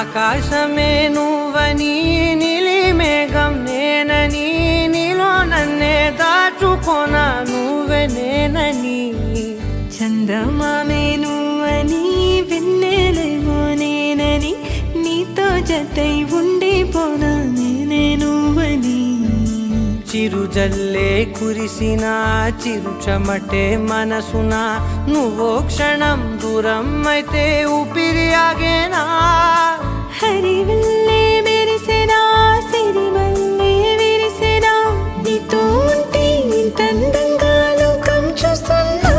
ఆకాశమే నువ్వని నీలి మేఘం నేనని నీలో నన్నే దాచుకోనా నువ్వే నేనని చందమామే నువ్వని వెన్నెలేమో నేనని నీతో జతై ఉండిపోనా నేనే నువ్వని చిరుజల్లే కురిసిన చిరు చెమటే మనసున నువ్వో క్షణం దూరం అయితే ఊపిరి ఆగేనా హరివల్లే మెరిసెనా సిరివల్లే విరిసెనా నీతో ఉంటే ఇంత అందంగా లోకం చూస్తున్నా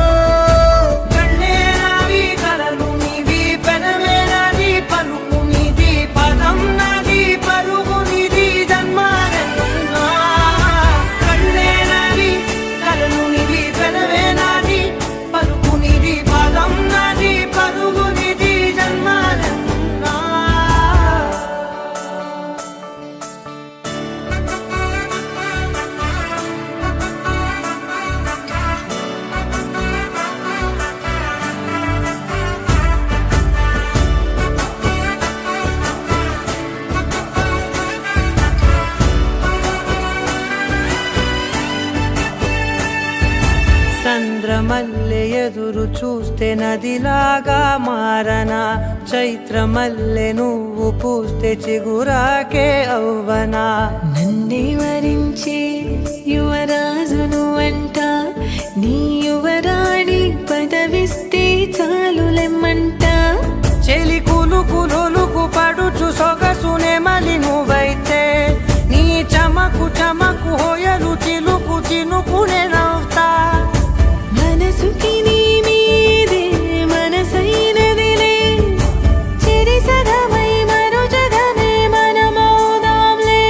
కళ్ళే నావి కలలు నీవి పెనవే నాది పలుకు నీది పదం నాది పరుగు నీది జన్మాలెన్నున్నా కళ్ళే నావి కలలు నీవి పెనవే నాది పలుకు నీది పదం నాది పరుగు నీది జన్మాలెన్నున్నా చంద్రమల్లె ఎదురు చూస్తే నదిలాగా మారనా చైత్రమల్లె నువ్వు పూస్తే చిగురాకే అవ్వనా నన్నే వరించే యువరాజును అంట నీ యువరాణి పదవిస్తే చాలులెమ్మంట చెలి కులుకు పడుచు సొగసునే మలి నువ్వైతే నీ చమకు చమకు హోయలు చిలుకు చినుకునే నవ్వుతా మనసుకి నీ మీదే మనసైనదిలే చెరి సగమై మరో జగమే మనమౌదాంలే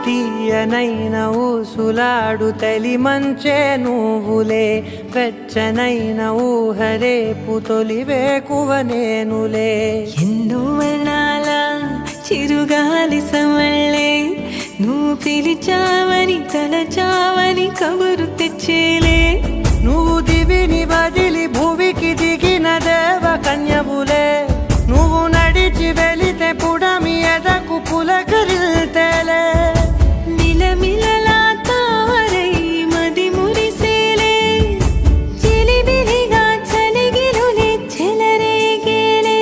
తీయనైన ఊసులాడు తలి మంచే నువ్వులే వెచ్చనైన ఊహరేపు తొలి వేకువ నేనులే ఎన్నో వర్ణాల చిరుగాలి సమళ్ళే నువ్వు పిలిచావని తలచావని కబురు తెచ్చేలే నువ్వు దివిని వదిలి భూమికి దిగిన దేవ కన్యవులే నువ్వు నడిచి వెళితే పుడమి ఎదకు పులకరిల్తేలే మిలమిలలా తారై మది మురిసేలే చిలిబిలిగా చలిగిలులే చెలరేగేలే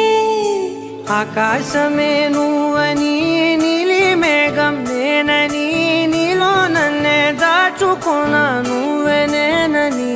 ఆకాశమే నువ్వని నీలి మేఘం నేనని నీలో నన్నే దాచుకోనా నువ్వే నేనని